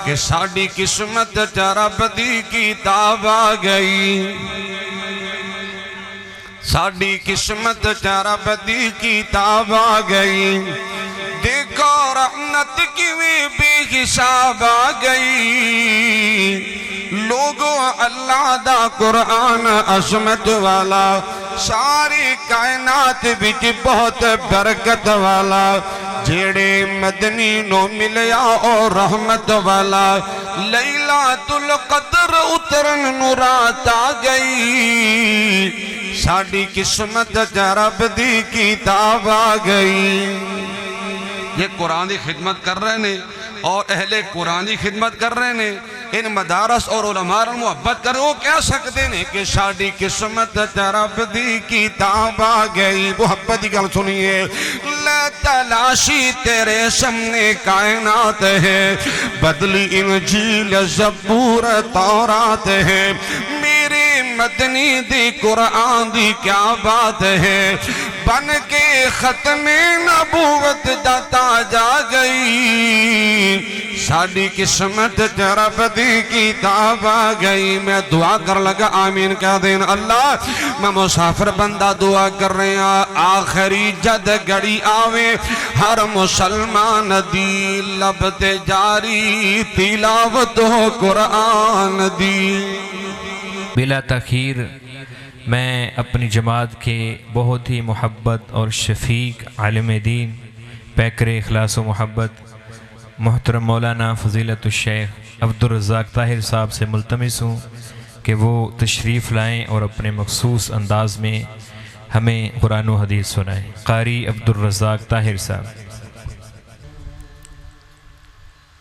کہ ساڑی قسمت رب دی کتاب آ گئی، ساڑی قسمت رب دی کتاب آ گئی، دیکھو رحمت کی بے حساب آ گئی، لوگوں اللہ دا قرآن عظمت والا، ساری کائنات بچ بہت برکت والا، جیڑے مدنی نو ملیا اور رحمت والا، لیلۃ القدر اترن نو رات آ گئی، ساڑی قسمت رب دی کتاب آ گئی۔ یہ قرآن دی خدمت کر رہے نے اور اہل قرآن دی خدمت کر رہے نے، ان مدارس اور علماء محبت کر رہے، وہ کہہ سکتے ہیں کہ ساڑی قسمت رب دی کتاب آ گئی۔ محبت کی گل سنیے، لے تلاشی تیرے سامنے کائنات ہے، بدلی انجیل زبور تورات ہے، میرے مدنی دی قرآن دی کیا بات ہے، بن کے ختم نبوت دا تاج آ گئی، ساڑی قسمت رب دی کتاب آ گئی۔ میں دعا کر لگا آمین کہہ دین اللہ، میں مسافر بندہ دعا کر رہے ہیں، آخری جد گڑی آوے ہر مسلمان دی لب تے جاری تلاوت ہو قرآن دی۔ بلا تاخیر میں اپنی جماعت کے بہت ہی محبت اور شفیق عالم دین پیکر اخلاص و محبت محترم مولانا فضیلت الشیخ عبدالرزاق طاہر صاحب سے ملتمس ہوں کہ وہ تشریف لائیں اور اپنے مخصوص انداز میں ہمیں قرآن و حدیث سنائیں۔ قاری عبدالرزاق طاہر صاحب۔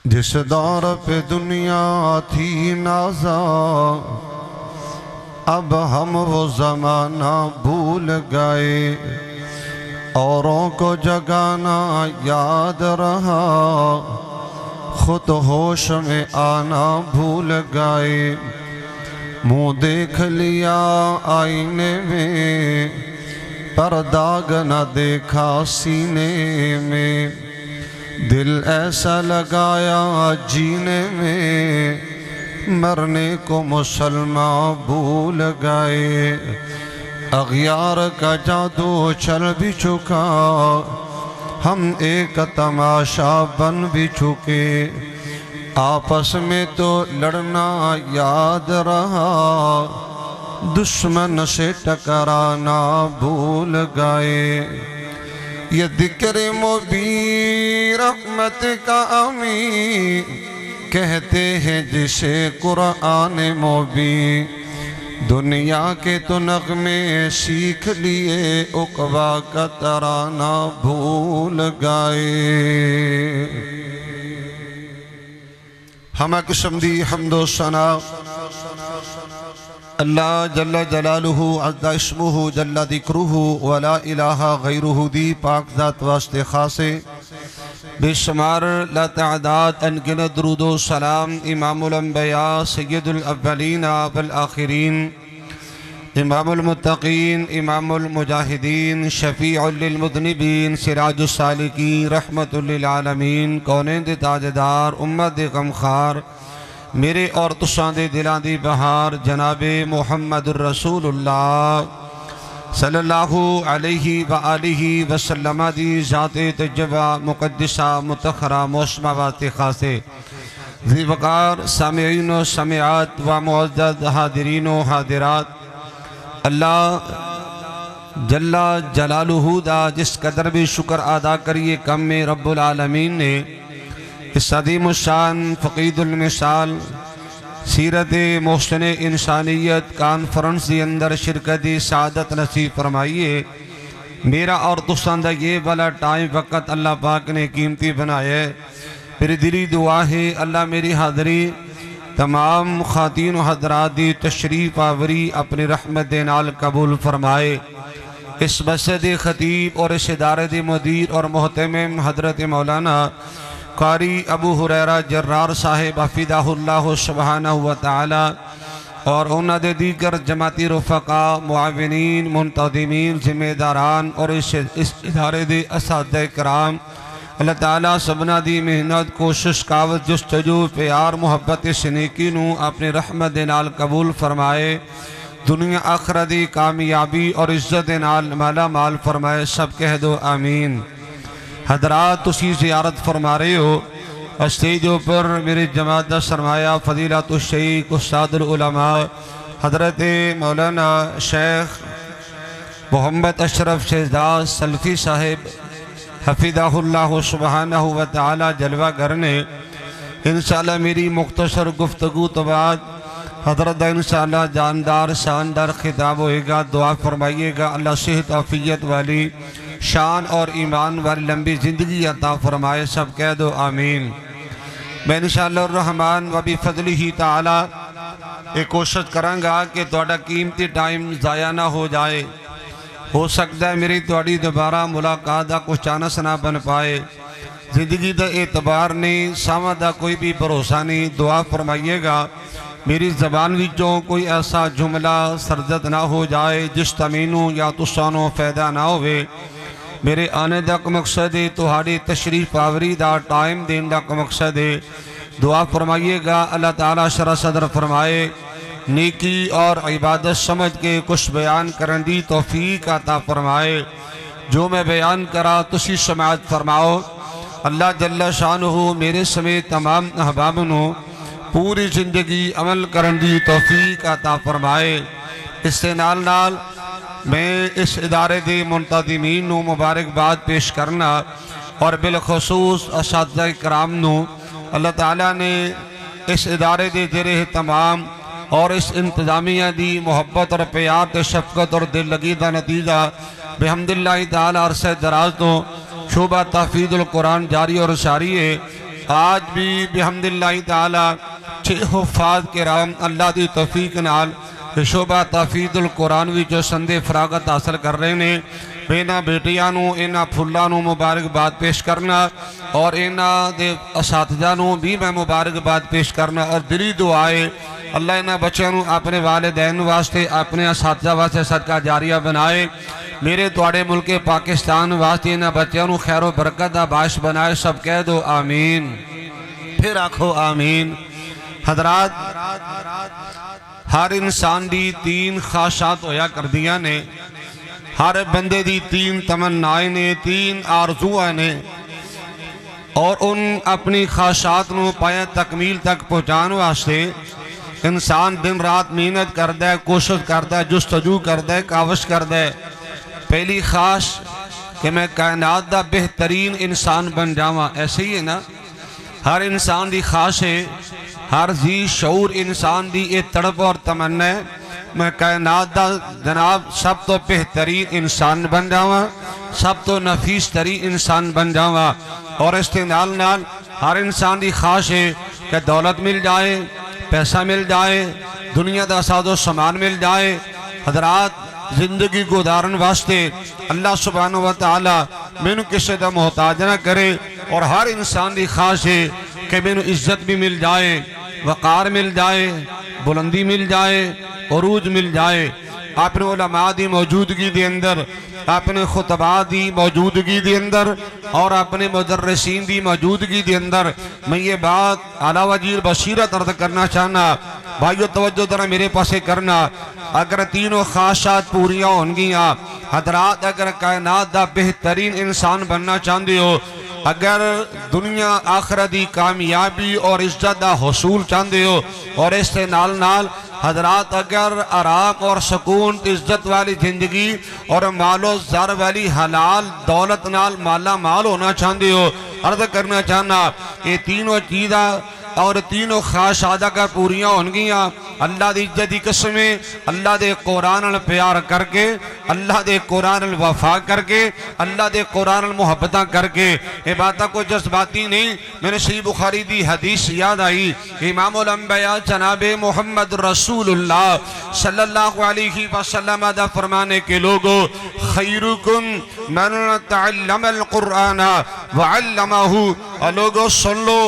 جس دور پہ دنیا تھی نازا، اب ہم وہ زمانہ بھول گئے، اوروں کو جگانا یاد رہا، خود ہوش میں آنا بھول گئے، منہ دیکھ لیا آئینے میں پر داغ نہ دیکھا سینے میں، دل ایسا لگایا جینے میں مرنے کو مسلمان بھول گئے، اغیار کا جادو چل بھی چکا، ہم ایک تماشا بن بھی چکے، آپس میں تو لڑنا یاد رہا، دشمن سے ٹکرانا بھول گئے، یہ ذکر مبین رحمت کا امین کہتے ہیں جسے قرآن مبین، دنیا کے تو نغمے سیکھ لیے، عقبہ کا ترانہ بھول گئے۔ ہمہ قسم دی حمد و ثنا اللہ جل جلالہ عز اسمہ جل ذکرہ ولا الہ غیرہ دی پاک ذات واسطے خاصے، بے شمار لا تعداد انگنت درود و سلام امام الانبیاء سید الاولین والآخرین، امام المتقین امام المجاہدین شفیع للمذنبین سراج السالکین رحمت للعالمین، کونین دے تاجدار امت دے غمخار، میرے اور تساں دے دلاں دی بہار جناب محمد الرسول اللہ صلی اللہ علیہ وآلہ وسلم دی ذات تجبہ مقدسہ متخرہ موسمہ واسطے خاصے، ذی وقار سامعین و سامعات و معزز حاضرین و حاضرات، اللہ جل جلالہ دا جس قدر بھی شکر ادا کریے کم میں رب العالمین نے اس عظیم الشان فقید المثال سیرت محسن انسانیت کانفرنس کے اندر شرکت سعادت نصیب فرمائیے۔ میرا اور تساں دا یہ والا ٹائم وقت اللہ پاک نے قیمتی بنایا ہے، میری دلی دعا ہے اللہ میری حاضری تمام خواتین و حضرات دی تشریف آوری اپنی رحمت دے نال قبول فرمائے۔ اس مسجد خطیب اور اس ادارے دی مدیر اور محتمم حضرت مولانا قاری ابو ہریرہ جرار صاحب حفظہ اللہ سبحانہ وتعالی اور انہاں دے دیگر جماعتی رفقاء معاونین منتظمین ذمہ داران اور اس ادارے دے اساتذہ کرام اللہ تعالیٰ سبنا دی محنت کوشش کاوت جستجو پیار محبت سنیکی نو اپنی رحمت دے نال قبول فرمائے، دنیا آخرت دی کامیابی اور عزت دے نال مالا مال فرمائے، سب کہہ دو آمین۔ حضرات تسی زیارت فرما رہے ہو، اسٹیج پر میرے جماعت دا سرمایہ فضیلت الشیخ استاد العلماء حضرت مولانا شیخ محمد اشرف شہزاد سلفی صاحب حفظہ اللہ سبحانہ و تعالی جلوہ گر نے انشاءاللہ میری مختصر گفتگو تو بعد حضرت انشاءاللہ جاندار شاندار خطاب ہوئے گا۔ دعا فرمائیے گا اللہ صحت عافیت والی شان اور ایمان والی لمبی زندگی عطا فرمائے، سب کہہ دو آمین۔ میں انشاءاللہ الرحمن و بفضلہ تعالی ایک کوشش کروں گا کہ تھوڑا قیمتی ٹائم ضائع نہ ہو جائے۔ ہو سکتا ہے میری تھوڑی دوبارہ ملاقات دا کچھ چانس نہ بن پائے، زندگی دا اعتبار نہیں، سامہ دا کوئی بھی بھروسہ نہیں۔ دعا فرمائیے گا میری زبان وچوں کوئی ایسا جملہ سرزد نہ ہو جائے جس تمینوں یا تسانوں فائدہ نہ ہوئے۔ میرے آنے دا کو مقصد ہے تہاڑی تشریف آوری دا ٹائم دین دا کو مقصد ہے۔ دعا فرمائیے گا اللہ تعالیٰ شرح صدر فرمائے، نیکی اور عبادت سمجھ کے کچھ بیان کرن دی توفیق عطا فرمائے۔ جو میں بیان کرا تسی سماعت فرماؤ۔ اللہ جل شانہ میرے سمیت تمام احباب نو پوری زندگی عمل کرن دی توفیق عطا فرمائے۔ اس سے نال نال میں اس ادارے دے منتظمین نو مبارکباد پیش کرنا اور بالخصوص اساتذہ کرام نو اللہ تعالیٰ نے اس ادارے دے زیر اہتمام اور اس انتظامیہ دی محبت اور پیار تے شفقت اور دل لگی دا نتیجہ بحمداللہ تعالیٰ عرصہ دراز تو شعبہ تحفیظ القرآن جاری اور ساری ہے۔ آج بھی بحمداللہ تعالیٰ 6 حفاظ کرام اللہ دی توفیق نال شعبہ تحفیظ القرآن بھی جو سندے فراغت حاصل کر رہے ہیں۔ بینا بیٹیانوں اینا پھلانوں مبارکباد پیش کرنا اور اینا دے اساتذانوں بھی میں مبارکباد پیش کرنا اور دلی دعائے اللہ اینا بچیانوں اپنے والدین واسطے اپنے اساتذہ واسطے صدقہ جاریہ بنائے۔ میرے توڑے ملک پاکستان واسطے اینا بچیانوں خیر و برکت دا باعث بنائے، سب کہہ دو آمین، پھر آکھو آمین۔ حضرات ہر انسان دی 3 خواہشات ہویا کر دیا نے، ہر بندے دی 3 تمنائیں نے، 3 آرزوئیں نے، اور ان اپنی خواہشات نو پایا تکمیل تک پہنچان واسطے انسان دن رات محنت کردہ ہے، کوشش کردہ ہے، جستجو کردہ ہے، کاوش کردہ ہے۔ پہلی خواہش کہ میں کائنات دا بہترین انسان بن جاواں، ایسے ہی ہے نا؟ ہر انسان دی خواہش ہے، ہر ذی شعور انسان دی یہ تڑپ اور تمنا ہے میں کائنات دا جناب سب تو بہترین انسان بن جاواں، سب تو نفیس ترین انسان بن جاواں۔ اور اس کے نال نال ہر انسان دی خواہش ہے کہ دولت مل جائے، پیسہ مل جائے، دنیا دا ساز و سامان مل جائے۔ حضرات زندگی گزارن واسطے اللہ سبحانہ و تعالی مینوں کسی دا محتاج نہ کرے، اور ہر انسان دی خواہش ہے کہ مینوں عزت بھی مل جائے، وقار مل جائے، بلندی مل جائے، عروج مل جائے۔ اپنے علماء دی موجودگی دے اندر، اپنے خطباء دی موجودگی دے اندر اور اپنے مدرسین دی موجودگی دے اندر میں یہ بات اعلیٰ وزیر بصیرت عرض کرنا چاہنا۔ بھائیو توجہ ذرا میرے پاسے کرنا، اگر تینوں خواہشات پوریاں ہونگیاں، حضرات اگر کائنات دا بہترین انسان بننا چاہندے ہو، اگر دنیا آخرت دی کامیابی اور عزت دا حصول چاہندے ہو، اور اس سے نال نال حضرات اگر عراق اور سکون عزت والی زندگی اور مال و زر والی حلال دولت نال مالا مال ہونا چاہندے ہو، عرض کرنا چاہنا یہ تینوں چیزاں اور تینوں خواہشات اگر پوریاں ہونگیاں، اللہ دی عزت دی قسمیں، اللہ دے قرآن پیار کر کے، اللہ دے قرآن وفا کر کے، اللہ دے قرآن محبتہ کر کے، یہ باتہ کو جذباتی نہیں۔ میں نے صحیح بخاری دی حدیث یاد آئی، امام الانبیاء جناب محمد رسول اللہ صلی اللہ علیہ وسلم دا فرمانے کے لوگو خیرکم من تعلم القرآن وعلمہ، لوگو سن لو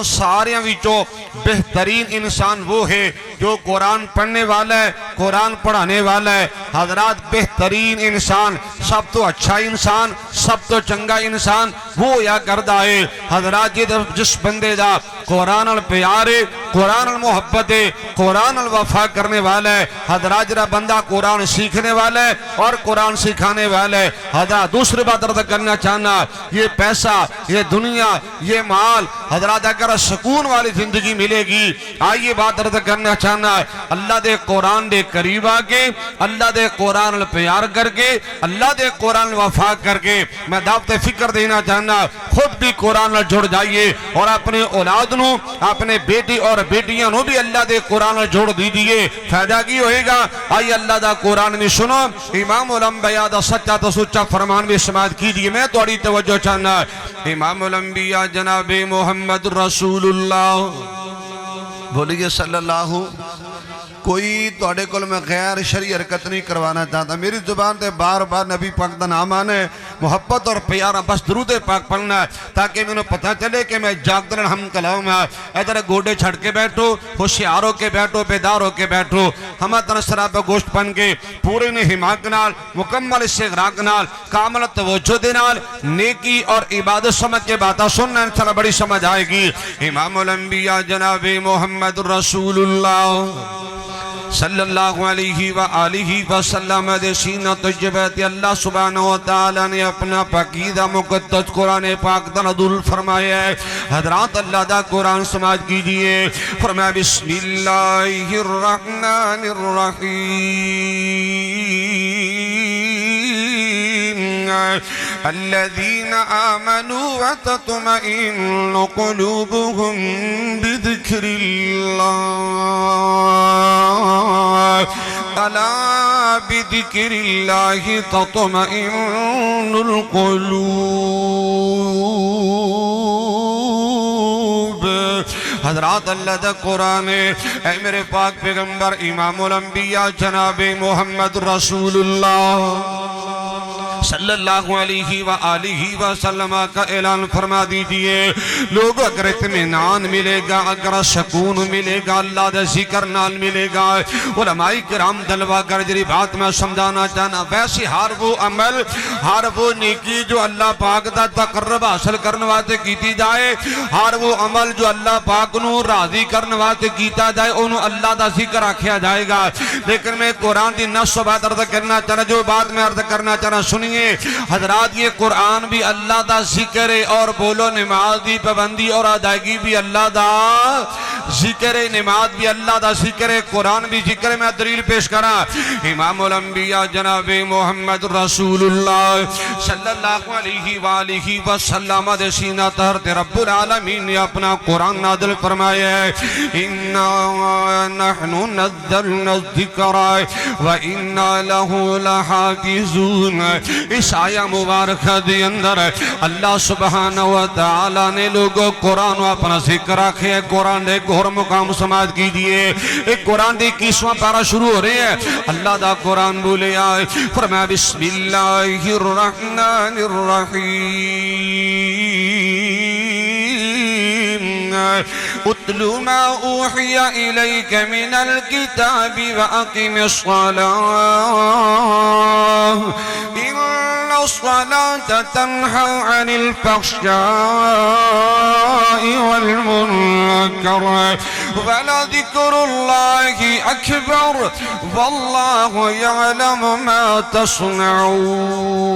ساریاں وچوں بہترین انسان وہ ہے جو قرآن پڑھنے والا ہے، قرآن پڑھانے والا ہے۔ حضرات بہترین انسان، سب تو اچھا انسان، سب تو چنگا انسان وہ یا کردہ ہے حضرات جس بندے دا قرآن پیارے قرآن محبت ہے قرآن وفا کرنے والا ہے حضرات جرا بندہ قرآن سیکھنے والا ہے اور قرآن سکھانے والا ہے حضرات دوسری بات عرض کرنا چاہنا یہ پیسہ یہ دنیا یہ مال حضرات اگر سکون والی زندگی ملے گی آئیے بات عرض کرنا چاہنا اللہ دے قرآن دے قریب آگے اللہ دے قرآن پیار کر کے اللہ دے قرآن وفا کر کے میں دعوت فکر دینا چاہنا خود بھی قرآن جڑ جائیے اور اپنے اولاد نو اپنے بیٹی اور بیٹیاں نو بھی اللہ دے قرآن جوڑ دیجئے فائدہ کی ہوئے گا آئیے اللہ دا قرآن بھی سنو امام الانبیاء دا سچا تو سچا فرمان بھی سماعت کیجئے میں توڑی توجہ چاہنا امام الانبیاء جناب محمد رسول اللہ بولیے صلی اللہ کوئی توڑے کل میں غیر شرعی حرکت نہیں کروانا چاہتا میری زبان تے بار بار نبی پاک دا نام آنے محبت اور پیارا بس درود پاک پڑھنا ہے تاکہ میں نے پتہ چلے کہ میں جاگدرن ہم کلاؤں میں ادھر گوڑے چھڑ کے بیٹھو ہوشیار ہو کے بیٹھو بیدار ہو کے بیٹھو ہم اتنا سراب گوشت پن کے پورے نے حماق نال مکمل استغراق نال کامل توجہ دے نال نیکی اور عبادت سمجھ کے باتیں سننا انشاءاللہ بڑی سمجھ آئے گی امام الانبیاء جناب محمد رسول اللہ صلی اللہ علیہ وآلہ وسلم دے سینہ طیبہ اللہ سبحانہ وتعالی نے اپنا پاکیزہ مقدس قرآن پاک نازل فرمایا ہے حضرات اللہ دا قرآن سماعت کیجئے فرمایا بسم اللہ الرحمن الرحیم الذین آمنوا وتطمئن قلوبهم بذکر اللہ ألا بذكر الله تطمئن القلوب حضرات اللہ دا قرآن اے میرے پاک پیغمبر امام الانبیاء جناب محمد رسول اللہ صلی اللہ علیہ وآلہ وسلم کا اعلان فرما دیجئے لوگ اگر اطمینان ملے گا اگر سکون ملے گا اللہ دا ذکر نال ملے گا علماء کرام دلوا کر جری بات میں سمجھانا چاہنا ویسی ہر وہ عمل ہر وہ نیکی جو اللہ پاک دا تقرب حاصل کرنے واسطے کیتی جائے ہر وہ عمل جو اللہ پاک نو راضی کرنے واسطے کیتا جائے انہوں اللہ دا ذکر آکھیا جائے گا لیکن میں قرآن دی نص و بات عرض کرنا چاہنا جو بات میں عرض کرنا چاہنا سنیے حضرات یہ قرآن بھی اللہ دا ذکر ہے اور بولو نماز دی پابندی اور ادائیگی بھی اللہ دا ذکر ہے نماز بھی اللہ دا ذکر ہے قرآن بھی ذکر ہے میں دلیل پیش کرا امام الانبیاء جناب محمد رسول اللہ صلی اللہ علیہ وآلہ وسلم دے سینہ تحت رب العالمین نے اپنا قرآن نازل فرمایا ہے اِنَّا نَحْنُ نَزَّلْنَا الذِّكْرَ وَإِنَّا لَهُ لَحَافِظُونَ اس آیہ مبارکہ دے اندر اللہ سبحانہ وتعالی نے لوگوں قرآن اپنا ذکر رکھے ہے قرآن دے گھر مقام سماعت کیجئے ایک قرآن دے 21واں پارہ شروع ہو رہے ہیں اللہ دا قرآن بولے آئے فرمایا بسم اللہ الرحمن الرحیم اتل ما اوحی الیک من الكتاب واقم الصلاة ان الصلاة تنہى عن الفحشاء والمنکر ولذکر اللہ اکبر واللہ یعلم ما تصنعون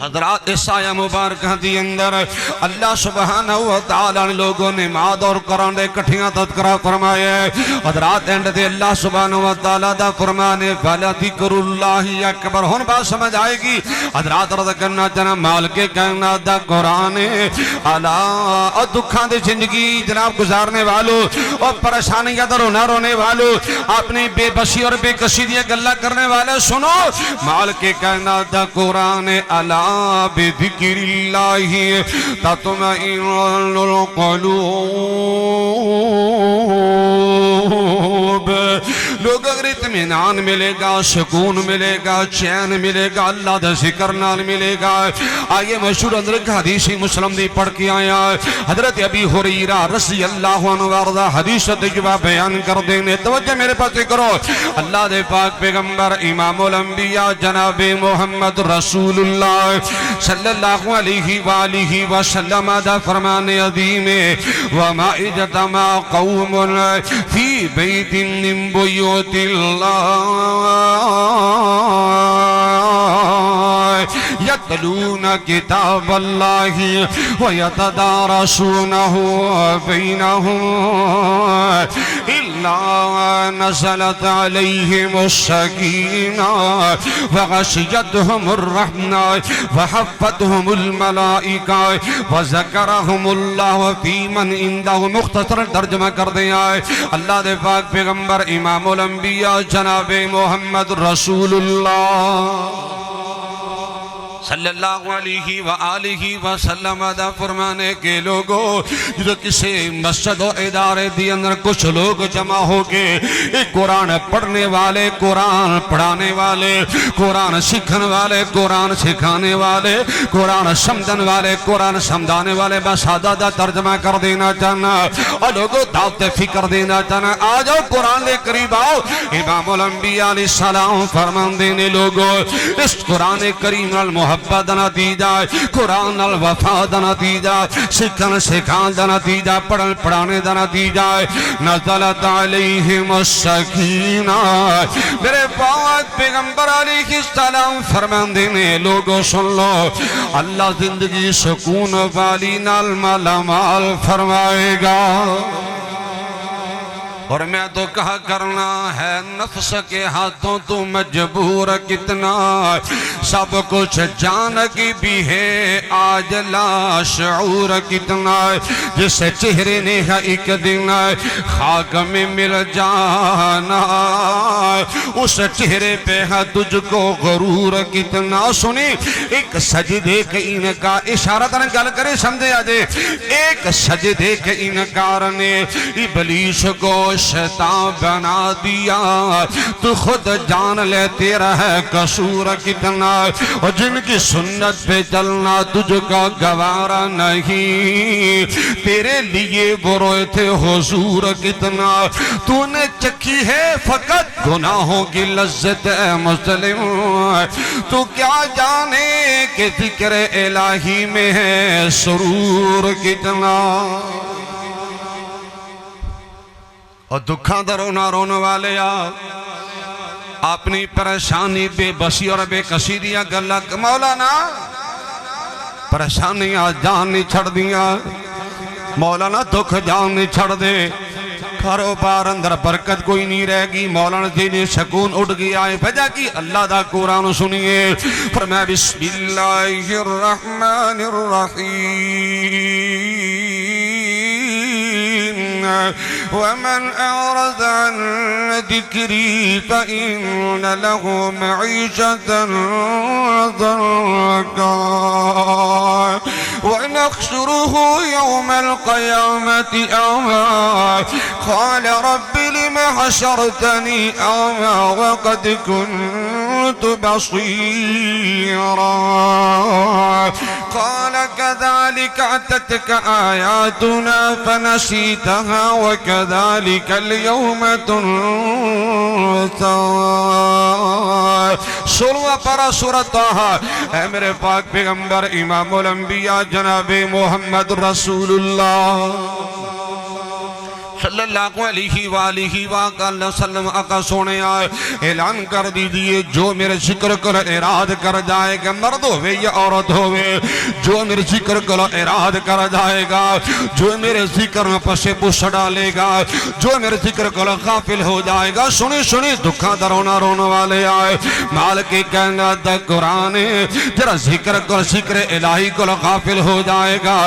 حضرات اس آیہ مبارکہ دی اندر اللہ سبحانہ وتعالی نے لوگوں نے نماز اور قرآن دے کٹھیاں تذکرہ فرمائے حضرات اینڈ دے اللہ سبحانہ وتعالی دا فرمانے وَلَذِكْرُ اللَّهِ اکبر ہون بات سمجھ آئے گی حضرات رضا کرنا چاہنا مال کے کہنا دا قرآن اور دکھاں دے زندگی جناب گزارنے والو اور پریشانیاں دا رونے والو اپنی بے بسی اور بے کسی دیا گلہ کرنے والے سنو مال کے کہنا دا قرآن اللہ بذکر اللہ تطمئن القلوب لوگ اگر اطمینان ملے گا، سکون ملے گا، چین ملے گا، اللہ دا ذکر نال ملے گا۔ آئیے مشہور حضرت حدیث مسلم دی پڑھ کے آیا، حضرت ابی ہریرہ رضی اللہ عنہ وارضہ حدیث تجوہ بیان کر دینے۔ توجہ میرے پاس کرو، اللہ دے پاک پیغمبر امام الانبیاء جناب محمد رسول اللہ صلی اللہ علیہ وآلہ وسلم دا فرمان عظیم وَمَا اجتمع قوم فی بیت من بیوت اللہ یتلون کتاب اللہ ویتدارسونہ بینہم الا نزلت علیہم السکینہ وغشیتہم الرحمہ وحفتہم الملائکہ وذکرہم اللہ فی من اندہ۔ مختصر ترجمہ کر دیا ہے، اللہ دے پاک پیغمبر امام الانبیاء جناب محمد رسول اللہ صلی اللہ علیہ وآلہ وسلم دا فرمانے کے لوگوں جو کسی مسجد و ادارے دی اندر کچھ لوگ جمع ہو کے قرآن پڑھنے والے، قرآن پڑھانے والے، قرآن سکھن والے، قرآن سکھانے والے، قرآن سمجھن والے، قرآن سمجھانے والے، بس آدھا دا ترجمہ کر دینا چاہنا اور لوگوں دعوت فکر دینا چاہنا۔ آ جاؤ قرآن لے قریب آؤ، امام الانبیاء علیہ السلام فرمان دینے لوگوں اس قرآن کریم المحبت دا نتیجہ، قرآن الوفا دا نتیجہ، سکھن سکھان دا نتیجہ، پڑھن پڑھانے دا نتیجہ، نزلت علیہم السکینہ۔ میرے پاک پیغمبر علیہ السلام فرمان دینے لوگوں سن لو، اللہ زندگی سکون والی نال مالا مال فرمائے گا۔ اور میں تو کہا کرنا ہے نفس کے ہاتھوں تو مجبور کتنا، سب کچھ جان کی بھی ہے آج لا شعور کتنا، جس چہرے نے ہے ایک دن خاک میں مل جانا، اس چہرے پہ ہے تجھ کو غرور کتنا۔ سنی ایک سجدے کے انکار، اشارہ تن گل کرے سمجھے آجے، ایک سجدے کے انکار نے ابلیس کو شیطان بنا دیا، تو خود جان لے تیرا ہے قصور کتنا، اور جن کی سنت پہ چلنا تجھ کا گوارا نہیں، تیرے لیے وہ روئے تھے حضور کتنا، تو نے چکھی ہے فقط گناہوں کی لذت اے مسلم، تو کیا جانے کہ ذکر الہی میں ہے سرور کتنا۔ اور دکھاں دا رونا رونے والے اپنی پریشانی بے بسی اور بے کسی دیا گلہ مولانا پریشانیاں جان نہیں چھڑ دیا، مولانا دکھ جان نہیں چھڑ دے، کاروبار اندر برکت کوئی نہیں رہ گی، مولانا دینی سکون اٹھ گیا ہے، بھجا کی اللہ دا قرآن سنیے۔ فرمایا بسم اللہ الرحمن الرحیم ومن اعرض عن ذکری فإن له معیشة ضنکا ونحشره يوم القيامة أعمى قال رب لم حشرتني أعمى وقد كنت بصيرا قال كذلك أتتك آياتنا فنسيتها وكذلك اليوم تنسى۔ سورہ پارا سورہ طٰہٰ، اے میرے پاک پیغمبر امام الانبیاء جناب محمد رسول اللہ صلی اللہ علیہ وآلہ وسلم آقا سونے آئے اعلان کر دیجئے جو میرے ذکر کر اراد کر جائے گا، مرد ہوئے یا عورت ہوئے، جو میرے ذکر کر اراد کر جائے گا، جو میرے ذکر میں پسے پوچھ ڈالے گا، جو میرے ذکر کر غافل ہو جائے گا، سنی سنی دکھاں درونا رونے والے آئے مالکی کہنا دا قرآن جرا ذکر کر ذکر الہی کر غافل ہو جائے گا،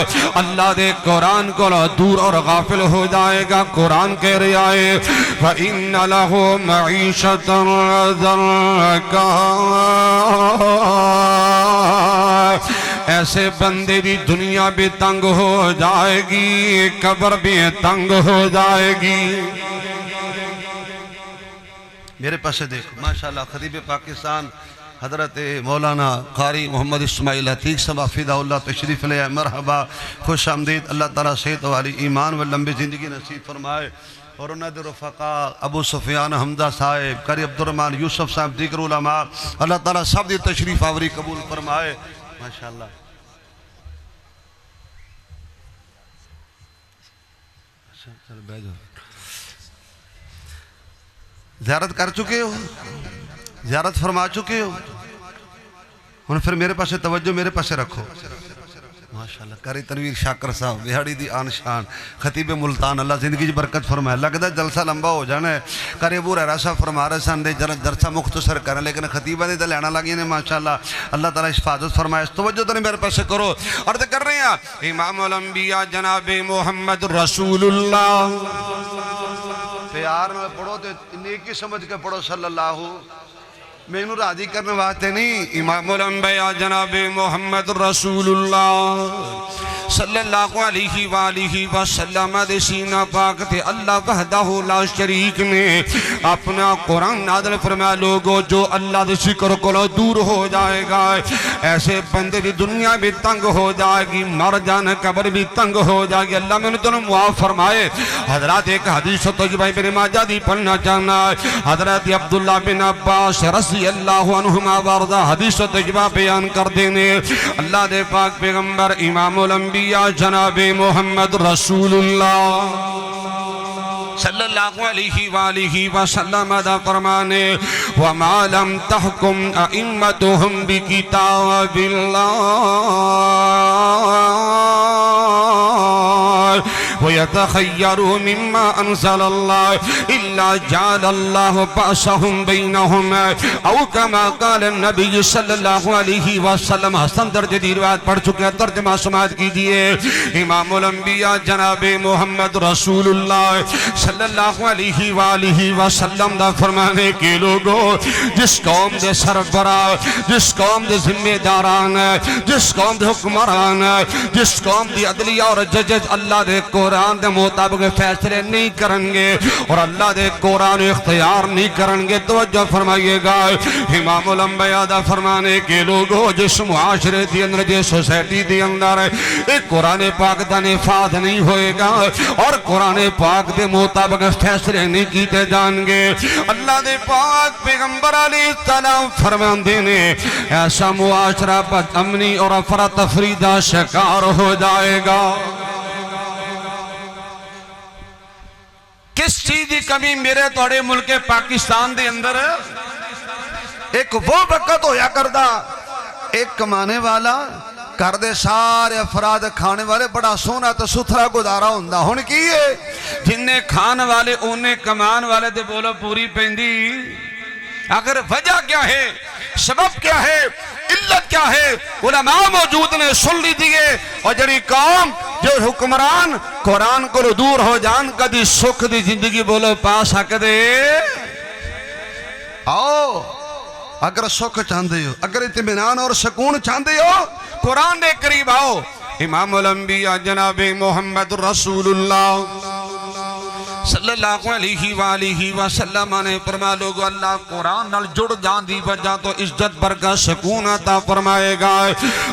اللہ دے قرآن کر دور اور غافل ہو جائے گا۔ قرآن کہہ رہے آئے فَإِنَّ لَهُ مَعِيشَةً ضَنْكَا، ایسے بندے دی دنیا بھی تنگ ہو جائے گی، قبر بھی تنگ ہو جائے گی۔ میرے پاس دیکھو ماشاءاللہ خطیب پاکستان حضرت مولانا قاری محمد اسماعیل عتیق صاحب حفظہ اللہ تشریف لے مرحبا خوش آمدید اللہ تعالیٰ صحت والی ایمان و لمبی زندگی نصیب فرمائے اور انہوں نے رفقا ابو سفیان حمزہ صاحب قاری عبدالرحمن یوسف صاحب دیگر علماء اللہ تعالیٰ سب دی تشریف آوری قبول فرمائے ماشاءاللہ زیارت کر چکے ہو زیارت فرما چکے ہو اور پھر میرے پاس توجہ میرے پاس رکھو ماشاءاللہ قاری تنویر شاکر صاحب بہاڑی دی آن شان خطیب ملتان اللہ زندگی برکت فرمائے لگتا ہے جلسہ لمبا ہو جانا ہے قاری ابو ہریرہ صاحب فرما رہے سن دے جلسہ مختصر کریں لیکن خطیبہ دے لینا لگی نے ماشاءاللہ اللہ تعالیٰ حفاظت فرمائے اس توجہ تو نہیں میرے پاس کرو عرض کر رہے ہیں امام الانبیاء جناب محمد رسول اللہ پیار میں پڑھو تو نیکی سمجھ کے پڑھو صلی اللہ میں انہوں راضی کرنے واسطے نہیں امام الانبیاء جناب محمد رسول اللہ صلی اللہ علیہ وآلہ وسلم دے سینہ پاک تے اللہ وحدہ لا شریک نے اپنا قرآن نازل فرمایا لوگو جو اللہ دے ذکر کو دور ہو جائے گا ایسے بندے دی دنیا بھی تنگ ہو جائے گی مر جانا قبر بھی تنگ ہو جائے گی اللہ میں نے تنہوں معاف فرمائے حضرات ایک حدیث تجبہ بن ماجہ دی پڑھنا چاہنا حضرت عبداللہ بن عباس رضی اللہ عنہما وارضا حدیث تجبہ بیان کر دینے اللہ دے پاک پیغمبر امام الانبیاء جناب محمد رسول اللہ صلی اللہ علیہ وآلہ وسلم دا فرمانے وَمَا لَمْ تَحْكُمْ أَئِمَّتُهُمْ بِكِتَابِ اللَّهِ وَيَتَخَيَّرُوا مِمَّا أَنزَلَ اللَّهِ إِلَّا جَعَلَ اللَّهُ بَأْسَهُمْ بَيْنَهُمْ او كما قال النبی صلی اللہ علیہ وسلم حسن درجہ دی روایت پڑھ چکے ہیں ترجمہ سماعت کیجئے امام الانبیاء جناب محمد رسول اللہ صلی اللہ علیہ وآلہ وسلم دا فرمانے کے لوگوں جس قوم دے سربراہ جس قوم دے ذمہ داران جس قوم دے حکمران جس قوم دی عدلیہ اور ججز اللہ دے قرآن دے مطابق فیصلے نہیں کریں گے اور اللہ دے قرآن اختیار نہیں کریں گے توجہ فرمائیے گا امام الانبیاء دا فرمانے کے لوگوں جس معاشرے دی اندر جس سوسائٹی دی اندر ایک قرآن پاک دا نفاذ نہیں ہوئے گا اور قرآن پاک دے مطابق فیصلے نہیں کیتے جان گے اللہ دے پاک پیغمبر علیہ السلام فرمان دینے ایسا معاشرہ بد امنی اور افراتفری دا شکار ہو جائے گا کس چیز دی کمی میرے توڑے ملک پاکستان دے اندر ایک وہ وقت ہویا کردہ ایک کمانے والا کردے سارے افراد کھانے والے بڑا سونا تو ستھرا گزارا ہوندہ ہون کی ہے جنہیں کھان والے انہیں کمان والے دے بولو پوری پہندی اگر وجہ کیا ہے سبب کیا ہے علت کیا ہے علماء موجود نے سن لی دیئے اور جنہی قوم جو حکمران قرآن کو دور ہو جان کا دی سکھ دی زندگی بولو پاس حق دے آؤ اگر سکھ چاندے ہو اگر اطمینان اور سکون چاندے ہو قرآن دے قریب آؤ امام الانبیاء جناب محمد رسول اللہ صلی اللہ علیہ وآلہ وسلم نے فرمایا لوگو اللہ قرآن نال جڑ جان دی وجہ تو عزت برکت سکون عطا فرمائے گا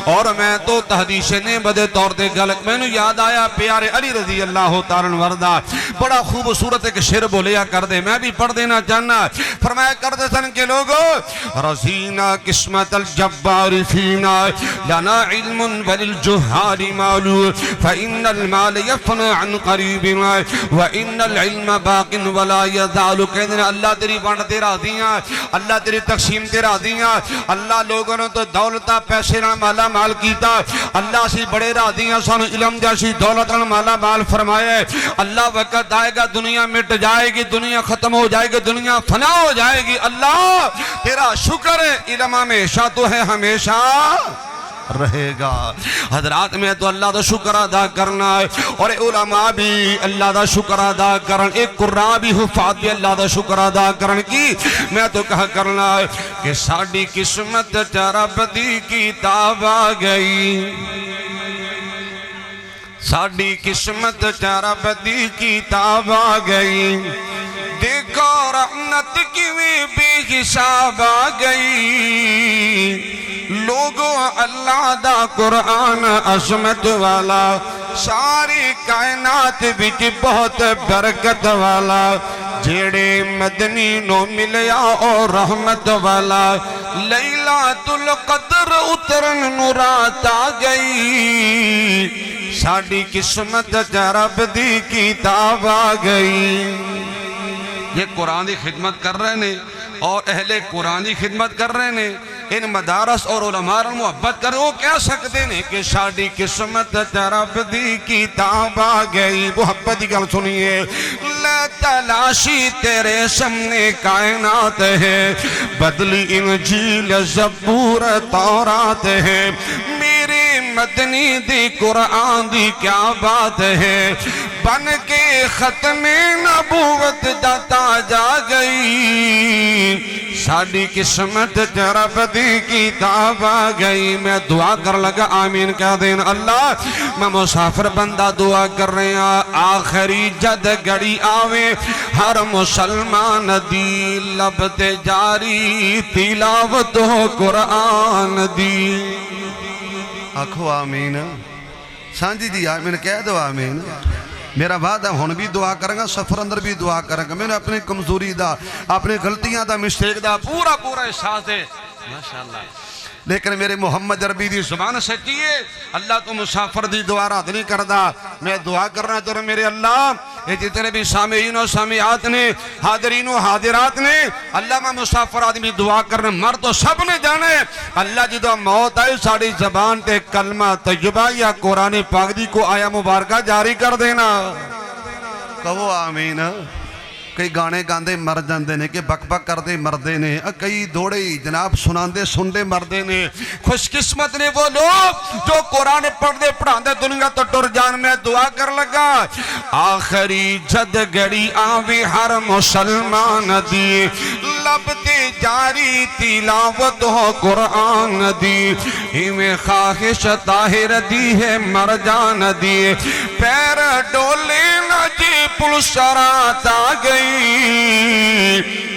اور میں تو تحدیث نعمت طور دے غلط میں نے یاد آیا پیارے علی رضی اللہ تعالیٰ وردہ بڑا خوبصورت ایک شعر بولیا کر دے میں بھی پڑھ دینا چاہنا فرمایا کر دے سن کے لوگو رضینا قسمت الجبار فینا لنا علم وللجہال مالو فإن المال يفنى عن قریبنا وإن العلم باقن ولا یزال کہنے اللہ تیری بانڈ تیرا دیاں اللہ تیری تقسیم تیرا دیاں اللہ لوگوں نے تو دولتہ پیسے نہ مالا مال کیتا اللہ سی بڑے را دیاں سانو علم جیسی دولت نہ مالا مال فرمائے اللہ وقت آئے گا دنیا مٹ جائے گی دنیا ختم ہو جائے گی دنیا فنا ہو جائے گی اللہ تیرا شکر ہے علم ہمیشہ تو ہے ہمیشہ رہے گا حضرات میں تو اللہ دا شکر ادا کرنا ہے اور علماء بھی اللہ دا شکر ادا کرن ایک قرآن بھی حفاظ بھی اللہ دا شکر ادا کرن کی میں تو کہا کرنا ہے کہ ساڑی قسمت چارہ بدی کی تاب آ گئی ساڑی قسمت چارہ بدی کی تاب آ گئی دیکھو رحمت کی بے حساب آ گئی لوگوں اللہ دا قرآن عظمت والا ساری کائنات بچ بہت برکت والا جیڑے مدنی نو ملیا اور رحمت والا لیلۃ القدر اترن نو رات آ گئی ساڑی قسمت رب دی کتاب آ گئی یہ قرآن دی خدمت کر رہے نے اور اہل قرآن دی خدمت کر رہے نے ان مدارس اور علماء محبت کر وہ کہہ سکتے ہیں کہ ساڑی قسمت رب دی کتاب آ گئی محبت کی گل سنیے لا تلاشی تیرے سامنے کائنات ہے بدلی انجیل زبور تورات ہے میرے مدنی دی قرآن دی کیا بات ہے بن کے ختم نبوت دا تاج آ گئی ساڑی قسمت رب دی کتاب آ گئی میں دعا کر لگا آمین کہہ دین اللہ میں مسافر بندہ دعا کر رہے ہیں آخری جد گڑی آوے ہر مسلمان دی لب تے جاری تلاوت ہو قرآن دی آکھو آمین سانجی جی آمین کہہ دو آمین میرا وعدہ ہون بھی دعا کریں گا سفر اندر بھی دعا کریں گا میں نے اپنی کمزوری دا اپنی غلطیاں دا مسٹیک دا پورا احساس ہے ماشاءاللہ لیکن میرے محمد عربی دی زبان سچی ہے اللہ تو مسافر دی دعا رات نہیں کردہ میں دعا کرنا چاہتا ہوں میرے اللہ یہ جتنے بھی سامعین و سامعات نے حاضرین و حاضرات نے اللہ میں مسافر آدمی دعا کرنا مر تو سب نے جانے اللہ جدو موت آئے ساڑی زبان تے کلمہ طیبہ یا قرآن پاک دی کو آیا مبارکہ جاری کر دینا کہو آمین کئی گانے گاندے مر جاندے نے کہ بک بک کردے مردے نے کئی دوڑے جناب سناندے سندے مردے نے خوش قسمت نے وہ لوگ جو قرآن پڑھ دے پڑھاندے دنیا تو ٹر جان میں دعا کر لگا آخری جد گڑی آوی ہر مسلمان دی لب تے جاری تلاوت ہو قرآن دی ہمیں خواہش طاہر دی ہے مر جان دی پیر ڈولے نہ جی پلسرات آ گئی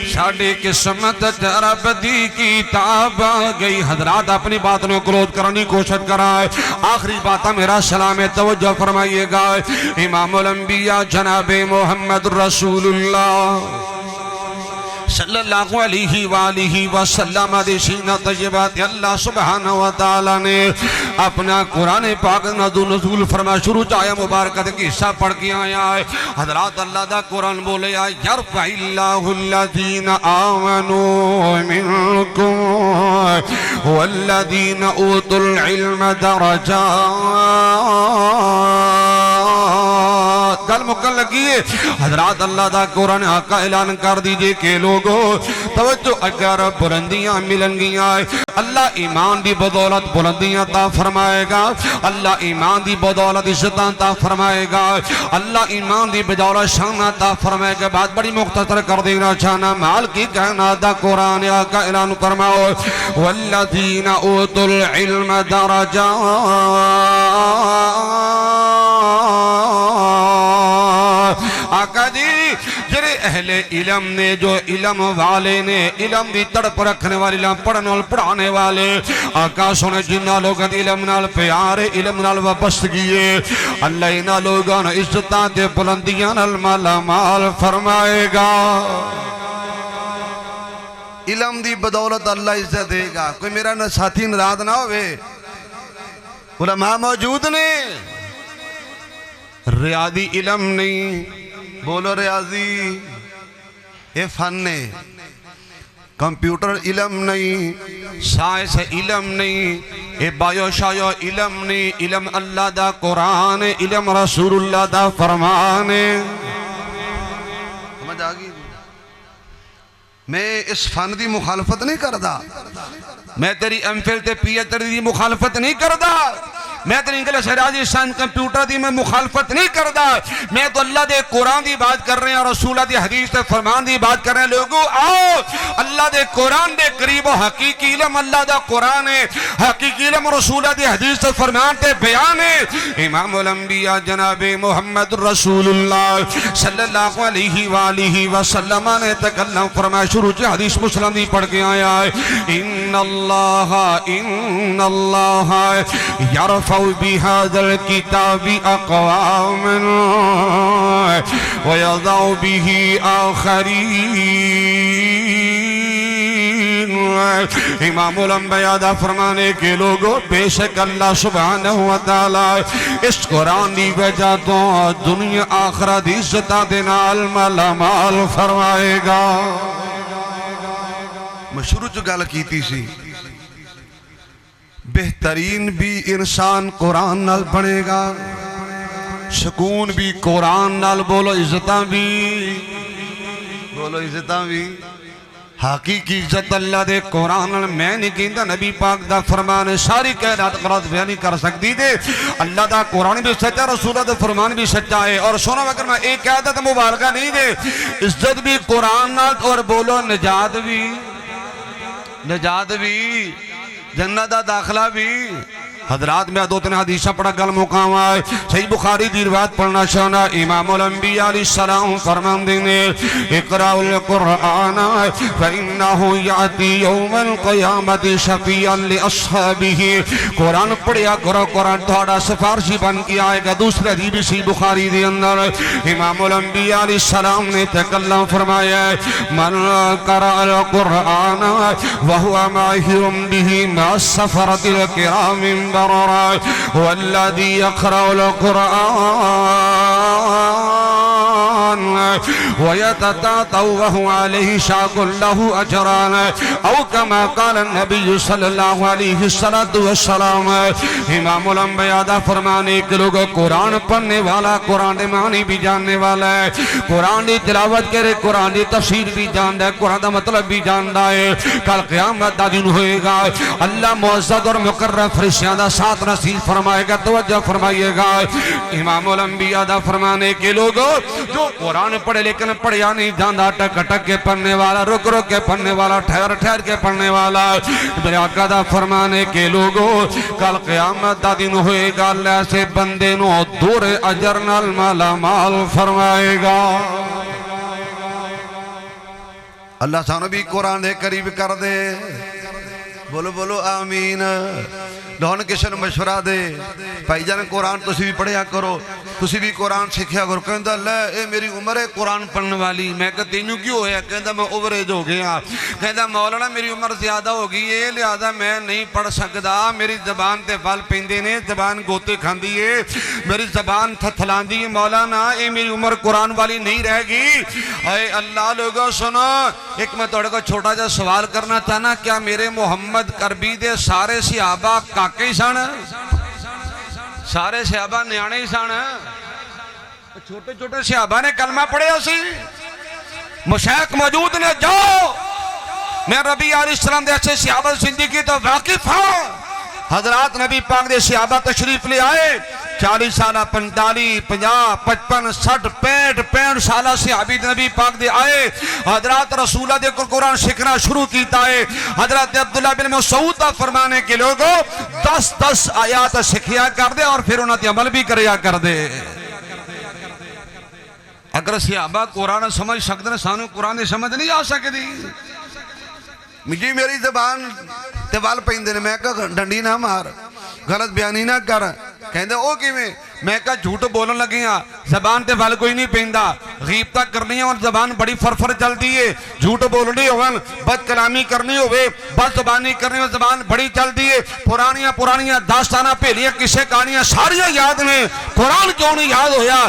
ساڑھے قسمت رب دی کتاب آ گئی حضرات اپنی باتوں کلوز کرنے کی کوشش کرائے آخری باتہ میرا سلام توجہ فرمائیے گا امام الانبیاء جناب محمد رسول اللہ صلی اللہ علیہ وآلہ وسلم دیشینہ طیبات اللہ سبحانہ وتعالی نے اپنا قرآن پاک نزول فرما شروع چاہیا مبارکت کی حصہ پڑھ کے آیا ہے حضرات اللہ دا قرآن بولے آئے یرفع اللہ الذین آمنوا منکم والذین اوتوا العلم درجات گل مکن لگی ہے حضرات اللہ دا قرآن آقا اعلان کر دیجئے کہ لوگوں توجہ اگر بلندیاں ملن گیا اللہ ایمان دی بدولت بلندیاں تا فرمائے گا اللہ ایمان دی بدولت عزتاں تا فرمائے گا اللہ ایمان دی بدولت شانہ تا فرمائے گا بات بڑی مختصر کر دینا چاہنا مال کی کہنا دا قرآن آقا اعلان فرماؤ والذین اوتوا العلم درجات آقا جی جرے اہل علم نے جو علم والے نے علم دی تڑپ رکھنے والے علم پڑھنے اور پڑھانے والے آقا سنے جنہ لوگاں علم نال پیارے علم نال وابستگی اللہ انہاں لوگاں عزتاں تے بلندیاں نال مالا مال فرمائے گا علم دی بدولت اللہ عزت دے گا کوئی میرا ساتھی ناراض نہ ہوئے علماء موجود نے ریاضی علم نہیں بولو ریاضی یہ فن ہے کمپیوٹر علم نہیں سائنس علم نہیں یہ بایو شایو علم نہیں علم اللہ دا قرآن علم رسول اللہ دا فرمان سمجھ آگئی میں اس فن دی مخالفت نہیں کردا میں تیری ایم فل تے پی ایچ ڈی دی مخالفت نہیں کردا میں تو انگلش راجی سائنس کمپیوٹر دی میں مخالفت نہیں کردا، میں تو اللہ دے قرآن دی بات کر رہے ہیں اور رسول دی حدیث تے فرمان دی بات کر رہے ہیں۔ لوگوں آؤ اللہ دے قرآن دے قریب و حقیقی علم اللہ دا قرآن ہے، حقیقی علم رسول دی حدیث تے فرمان تے بیان ہے۔ امام الانبیاء جناب محمد رسول اللہ صلی اللہ علیہ وآلہ وسلم نے تکلم فرمایا، شروع سے حدیث مسلم دی پڑھ کے آیا ہے، ان اللہ یرفع بہذا الکتاب اقواما ویضع به آخرین۔ امام الانبیاء دا فرمانے کے لوگوں بے شک اللہ سبحانہ وتعالی اس قرآن دی وجہ تو دنیا آخرت عزتہ دے نال مالا مال فرمائے گا۔ میں شروع جو گل کیتی سی، بہترین بھی انسان قرآن نال بنے گا، سکون بھی قرآن نال، بولو عزتاں بھی، بولو عزتاں بھی، حقیقی عزت اللہ دے قرآن نال۔ میں نہیں کہندا، نبی پاک دا فرمان ساری کائنات غلط بیان نہیں کر سکتی دے، اللہ دا قرآن بھی سچا، رسول دا فرمان بھی سچا ہے۔ اور سنو اگر میں ایک عادت مبارکہ نہیں دے، عزت بھی قرآن نال، اور بولو نجات بھی، نجات بھی، جنت دا داخلہ بھی۔ حضرات میں دو تین حدیثہ پڑھا گل مقام آئے، صحیح بخاری دی روایت پڑھنا چاہنا، امام الانبیاء علیہ السلام فرمان دینے، اقرأوا القرآن فإنه یأتی یوم القیامت شفیعا لأصحابہ۔ قرآن پڑھیا کرو، قرآن تھوڑا سفارشی بن کے آئے گا۔ دوسرے حدیث صحیح بخاری دی اندر امام الانبیاء علیہ السلام نے تکلم فرمایا، من قرأ القرآن وهو ماہر به مع السفرة الکرام والذي يقرأ القرآن ويتتعطى وهو عليه شاق له أجران، أو كما قال النبي صلى الله عليه وسلم۔ امام الانبیاء دا فرمانے کہ لوگ قرآن پڑھنے والا قرآن معنی بھی جاننے والا ہے، قرآن دی تلاوت کرے، قرآن دی تفسیر بھی جاندا ہے، قرآن دا مطلب بھی جاندا ہے۔ کل قیامت دا دن ہوئے گا، اللہ معزز اور مقرر فرشتیاں دا ساتھ نصیب فرمائے گا، توجہ فرمائیے گا۔ امام الانبیاء دا فرمانے کے لوگوں جو قرآن پڑھے لیکن پڑھیا نہیں جاندا، ٹک ٹک کے پڑھنے والا، رک رک کے پڑھنے والا، ٹھہر ٹھہر کے پڑھنے والا، میرے آقا دا فرمانے کے لوگوں کل قیامت دا دن ہوئے گا، اللہ سے بندے نو دور اجر نال مالا مال فرمائے گا۔ اللہ سانو بھی قرآن دے قریب کر دے، بولو بولو آمین۔ لون کسی نے مشورہ دے، بھائی جان قرآن تسی بھی پڑھیا کرو، تسی بھی قرآن سکھیا کرو، کہندا لے اے میری عمر ہے قرآن پڑھنے والی، میں کہا تینوں کیوں ہویا؟ کہندا میں اووریج ہو گیا، کہندا مولانا میری عمر زیادہ ہو گئی ہے لہذا میں نہیں پڑھ سکدا، میری زبان تے وال پیندے نے، زبان گوتے کھاندی ہے، میری زبان تھتھلاندی ہے، مولانا اے میری عمر قرآن والی نہیں رہ گئی۔ اے اللہ لوگوں سنو، ایک میں توڑے کو چھوٹا جا سوال کرنا چاہنا، کیا میرے محمد کربی دے سارے صحابہ کاکے ہی سن؟ سارے صحابہ نیانے ہی سن؟ چھوٹے چھوٹے صحابہ نے کلمہ پڑھے اسی، مشائخ موجود نے، جاؤ میں ربی علیہ السلام دے اچھے صحابہ زندگی تو واقف ہوں۔ حضرات نبی پاک دے صحابہ تشریف لے آئے، 40 سالہ 45 50 55 60 65 سالہ صحابی نبی پاک دے آئے، حضرات رسولہ دے کو قرآن سکھنا شروع کیتا ہے۔ حضرت عبداللہ بن مسعود فرمانے کے لوگوں 10 آیات سکھیا کر دے اور پھر انہوں نے عمل بھی کریا کر دے۔ اگر صحابہ قرآن سمجھ سکتے ہیں، سانو قرآن سمجھ نہیں آ سکتی۔ مجھے میری زبان تے وال پیندے نے، میں کہا ڈنڈی نہ مار، غلط بیانی نہ کر، کہندے او کیویں؟ میں کہا جھوٹ بولن لگیاں، زبان تے وال کوئی نہیں پیندا، غیبتہ کرنی ہے اور زبان بڑی فرفر چلتی ہے، جھوٹ بولنی ہوگا، بد کلامی کرنی ہوئے، بد زبانی کرنی ہوئے، زبان بڑی چلتی ہے، پرانیاں داستانہ پہلیاں کسے کہانیاں ساریاں یاد نے، قرآن کیوں نہیں یاد ہویا؟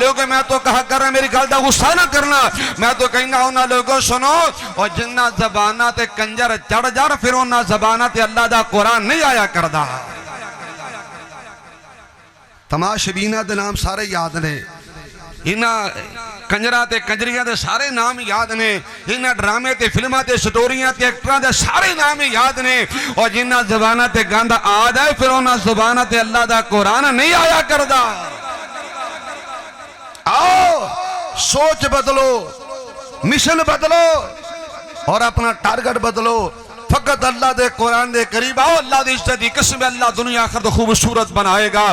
لوگوں میں تو کہا کر رہا میری گل دا غصہ نہ کرنا، میں تو کہیں گا انہاں لوگوں سنو، اور جنہ زبانہ تے کنجر چڑھ جار پھر انہاں زبانہ تے اللہ دا قرآن نہیں آیا کردہ۔ تماشبینہ دے نام سارے یاد نے، انہاں کنجرہ تے کنجریاں دے سارے نام یاد نے، انہاں ڈرامے تے فلماں تے سٹوریاں تے ایکٹراں دے سارے نام یاد نے، اور جنہاں زبانہ تے گاندہ آد ہے پھر انہاں زبانہ تے اللہ دا قرآن نہیں آیا کردہ۔ آؤ سوچ بدلو، مشن بدلو اور اپنا ٹارگٹ بدلو، فقط اللہ دے قرآن دے قریب آؤ، اللہ دے عزت دی قسم اللہ دنیا آخرت خوبصورت بنائے گا۔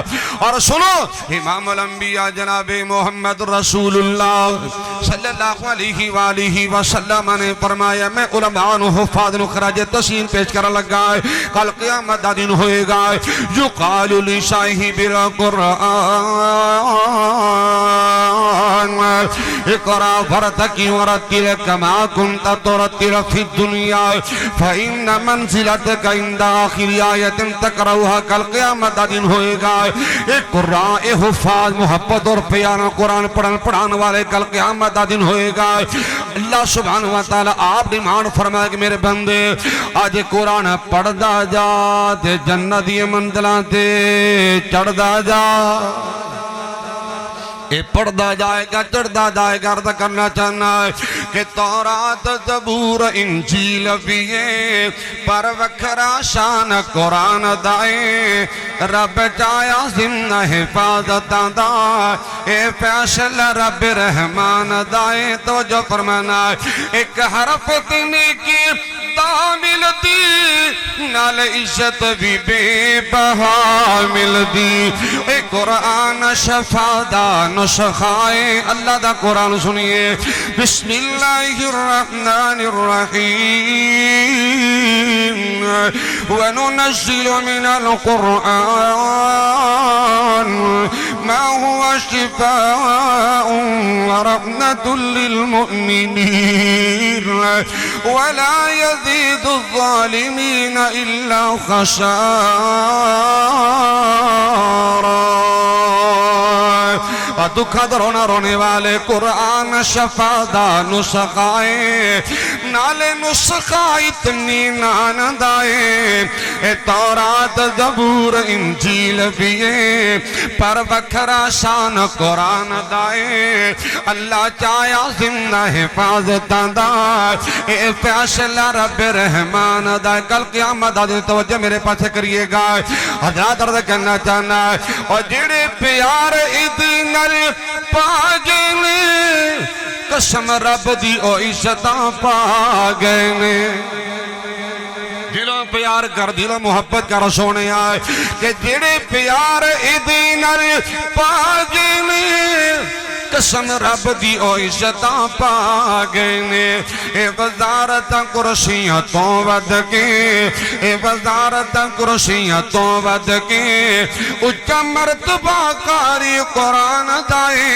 اور سنو امام الانبیاء جناب محمد رسول اللہ صلی اللہ علیہ وآلہ وسلم نے فرمایا، میں علماء و حفاظ و خراج تحسین پیش کر لگا ہے، کل قیامت دا دن ہوئے گا، یقال لصاحب القرآن اقرأ وارتقِ ورتل کما کنت ترتل فی الدنیا فإن منزلتک عند آخر آیت تقرأها کل قیامت دا دن ہوئے گا۔ ایک قرآن حفاظ محبت اور پیارا قرآن پڑھان والے کل قیامت دا دن ہوئے گا۔ اللہ سبحانہ وتعالی آپ ڈیمانڈ فرمائے کہ میرے بندے آج قرآن پڑھ دا جا تے جنت دی منزلان تے چڑھ دا جا، اے پڑھدا جائے گا چڑھدا جائے گا۔ عرض کرنا چاہنا ہے کہ تورات زبور انجیل بھی پر وکھرا شان قرآن دائے، رب چایا ضمن حفاظت دا اے فیصلہ رب رحمان دائے۔ تو جو فرمانا ہے ایک حرف تنے کی ملتی نال عزت بھی بے بہا ملتی، اے قرآن شفا دا نسخائے۔ اللہ دا قرآن سنیے، بسم اللہ الرحمن الرحیم، وننزل من القرآن ما هو شفاء ورحمة للمؤمنين ولا يزيد الظالمين إلا خسارا۔ دکھا درونا رونے والے قرآن شفا دا نسخائے، نالے نسخہ اتنی ناندائے، اے تورات زبور انجیل بھی پر وکھرا شان قرآن دائے۔ اللہ چایا ضمن حفاظت دا اے فیصلہ رب رحمان دا۔ کل قیامت دا توجہ میرے پاس کریے گا، حضرات عرض کرنا چاہنا ہے، اور جڑے پیار ادنر پاگنے قسم رب دی او عزتاں پاگنے۔ دلوں پیار کر، دلوں محبت کر سونے آئے کہ جڑے پیار ادنر پاگنے قسم رب دی او عزتاں پاگنے۔ اے وزارت کرسیاں تو ود کے، اے وزارت کرسیاں تو ود کے، اچھا مرتبہ کاری قرآن دائے۔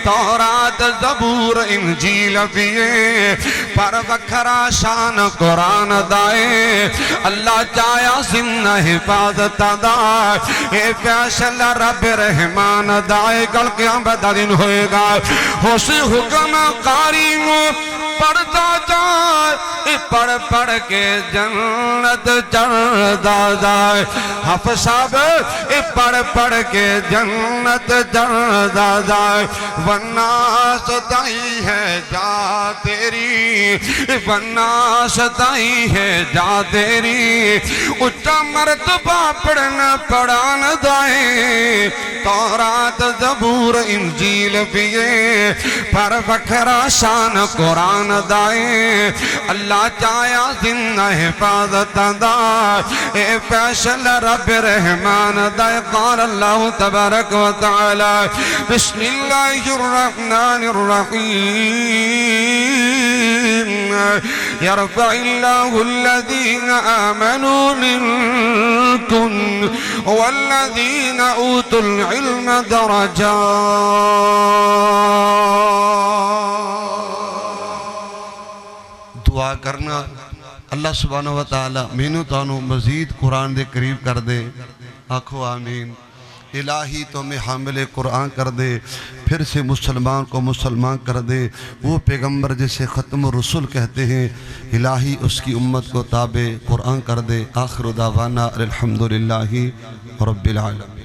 تورات زبور انجیل بھی پر وکھرا شان قرآن دائے۔ اللہ چایا ضمن حفاظت دا اے فیصلہ رب رحمان دائے۔ کل قیامت دا دن ہوئے گا، ہوسی حکم قاری پڑھتا جائے، پڑھ پڑھ کے جنت چڑھتا جائے۔ حافظ صاحب پڑھ پڑھ کے جنت چڑھتا جائے، ورنہ ستائی ہے جا تیری، ورنہ ستائی ہے جا تیری۔ اچھا مرتبہ پڑھنا پڑھان دائے۔ تورات زبور انجیل بھی پر وکھرا شان قرآن دائے۔ اللہ چایا ضمن حفاظت دا اے فیصلہ رب رحمان دائے۔ قال اللہ تبارک و تعالی، بسم اللہ الرحمن الرحیم، یرفع اللہ الذین آمنوا منکم والذین اوتوا العلم درجات۔ دعا کرنا اللہ سبحانہ وتعالی مینو تانو مزید قرآن دے قریب کر دے، آکھو آمین۔ الہی تو میں حامل قرآن کر دے، پھر سے مسلمان کو مسلمان کر دے۔ وہ پیغمبر جسے ختم الرسل کہتے ہیں، الہی اس کی امت کو تابع قرآن کر دے۔ آخر دعوانا الحمدللہ رب العالمین۔